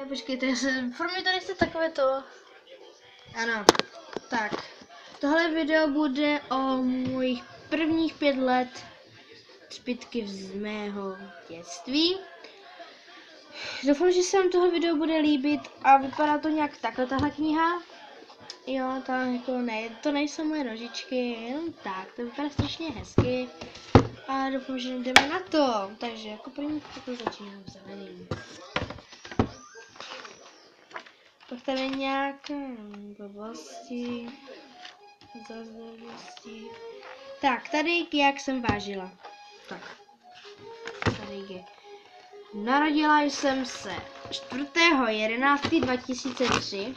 Počkejte, pro mě tady jste takové to. Ano, tak. Tohle video bude o mojich prvních 5 let zbytky z mého dětství. Doufám, že se vám toho video bude líbit a vypadá to nějak takhle tahle kniha. Jo, tam jako ne, to nejsou moje nožičky, jenom tak, to vypadá strašně hezky. A doufám, že jdeme na to. Takže jako první to začínám zeleným. Pak tady nějaké blbosti. Tak, tady jak jsem vážila. Tak. Tady je. Narodila jsem se 4.11.2003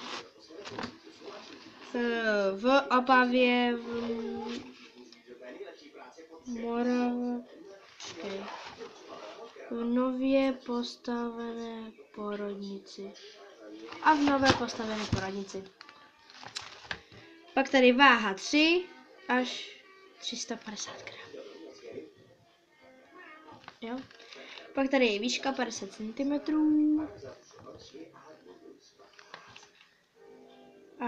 v Opavě v nově postavené porodnici. A v nové postavené porodnici. Pak tady váha 3 až 350 gramů. Jo. Pak tady je výška 50 cm. A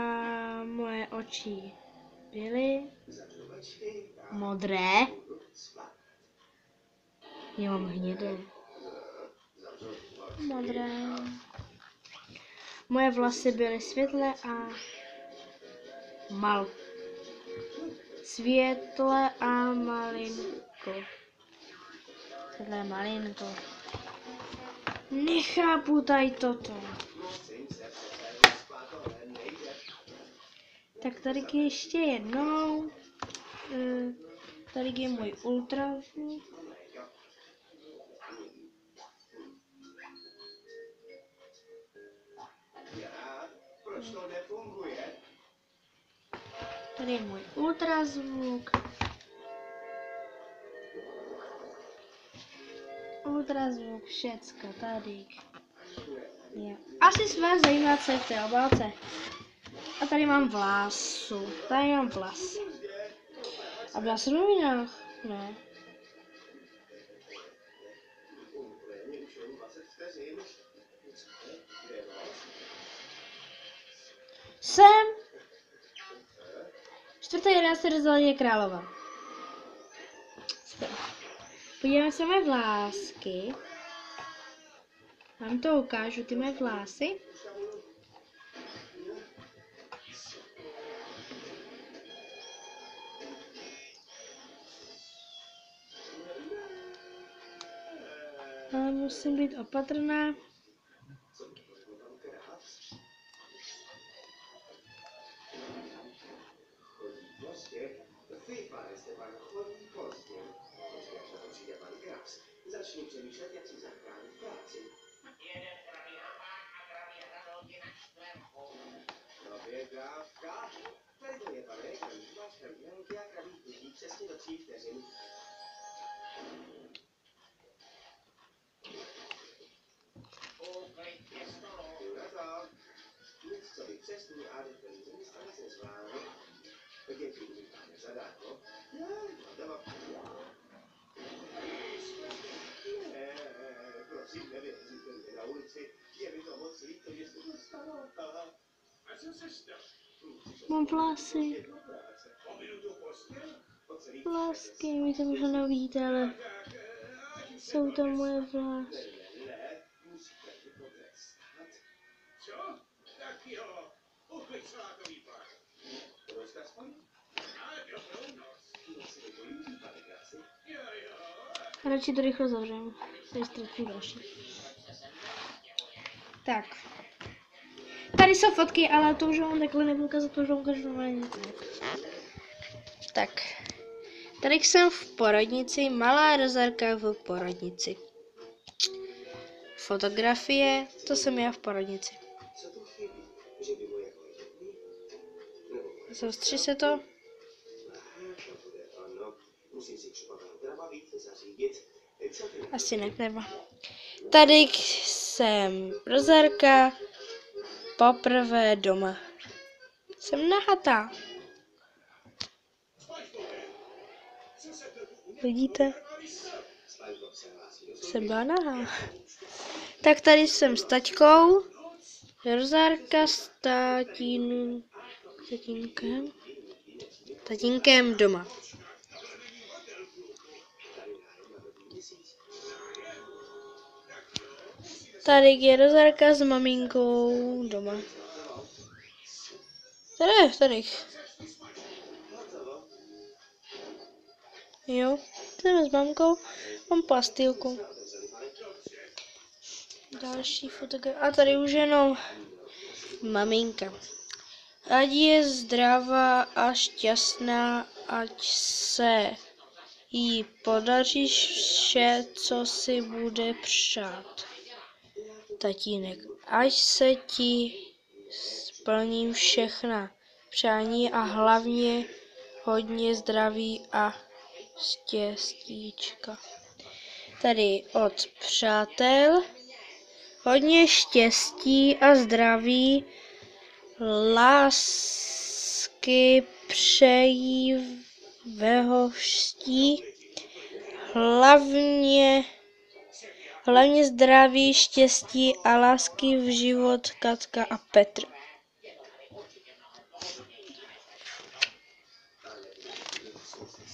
moje oči byly modré. Já mám hnědé. Modré. Moje vlasy byly světlé a světle a malinko. Světlé malinko. Nechápu tady toto. Tak tady ještě jednou. Tady je můj ultrazvuk. Tady je můj ultrazvuk. Ultrazvuk, všecko tady. Je. Asi se vás zajímá, co je v té obálce. A tady mám vlásu. Tady mám vlas. A byla jsem v novinách? Ne. Jsem 4.11. Rozalie Králova. Podíváme se na moje vlásky. Vám to ukážu, ty moje vlásy. Ale musím být opatrná. Začni přemýšlet, jak si zachránit práci. Jeden kraví hapák a kraví hranolky na čtverku. Nově dávka. Tady to je pane, máš kraví hranolky a kraví chutí přesně do 3 vteřin. Uklidně stolu. Na to. Nic, co by přesný a definitní stane se zvládl. Děkuji, pane, zadarmo. Prosím, nevyhezíte mě na ulici, je mi to moc líto, že se to stalo. A co se stalo? Mám vlasy. Vlásky, vy to možná neuvidíte, ale jsou to moje vlásky. Co? Tak jo, upečlákový pár. Rozkaz pan? A dobrou noc. Radši to rychle zavřeme. Tady ztratím další. Tak. Tady jsou fotky, ale to už vám takhle nebudu ukázat, to už vám ukážu normálně. Tak. Tady jsem v porodnici, malá Rozarka v porodnici. Fotografie, to jsem já v porodnici. Zostří se to. Asi ne, nebo. Tady jsem Rozarka, poprvé doma. Jsem nahatá. Vidíte? Jsem byla nahá. Tak tady jsem s taťkou. Rozárka s tatínkem doma. Tady je Rozárka s maminkou doma. Tady. Jo, jsem s mamkou, mám pastýlku. Další fotografie. A tady už jenom maminka. Ať je zdravá a šťastná, ať se jí podaří vše, co si bude přát. Tatínek, ať se ti splní všechna přání a hlavně hodně zdraví a štěstíčka. Tady od přátel hodně štěstí a zdraví, lásky přejí ve ští, hlavně zdraví, štěstí a lásky v život Katka a Petr.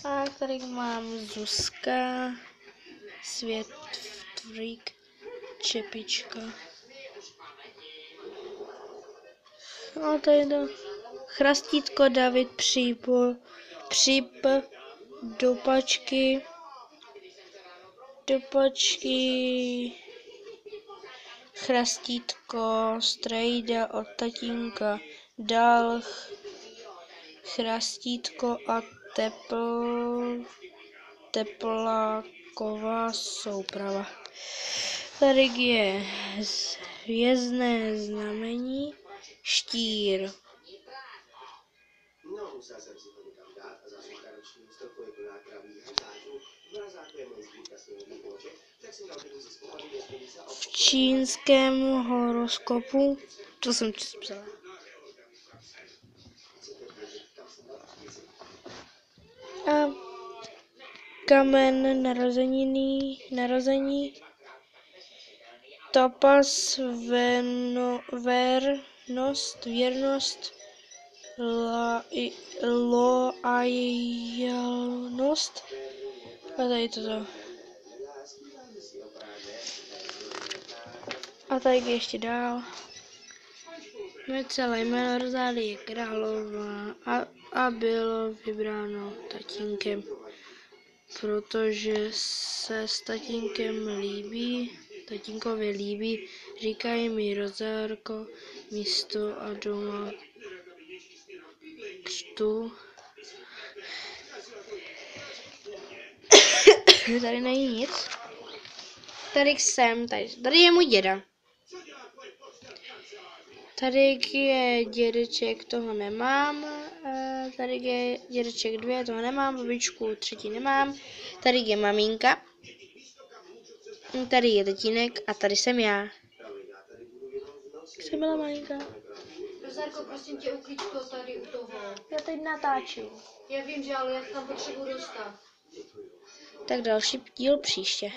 A tady mám Zuzka, Světvík, Čepička. A tady to Chrastítko, David, Příp, Dopačky, Chrastítko, Strejda od tatínka, dál Chrastítko a Tepláková souprava. Tady je hvězdné znamení, štír. No, musel jsem si to někam dát a zásuvka roční ústelku je plná kravých hasáčů. V mrazáku je moje sbírka sněhových vloček, tak jsem dal peníze z pohody do spěnice a V čínském horoskopu, to jsem psala. A kamen narození, topaz, věrnost, loajálnost. A tady toto. A tady ještě dál. Moje celé jméno Rozálie Králová a bylo vybráno tatínkem, protože se s tatínkovi líbí, říkají mi Rozárko, místo a doma křtu. Tady není nic. Tady je můj děda. Tady je dědeček, toho nemám. Tady je dědeček 2, toho nemám. Babičku 3 nemám. Tady je maminka. Tady je tatínek a tady jsem já. Jsem byla maminka. Rozárko, prosím tě, uklíč to tady u toho. Já teď natáčím. Já vím, že ale já tam potřebuji dostat. Tak další díl příště.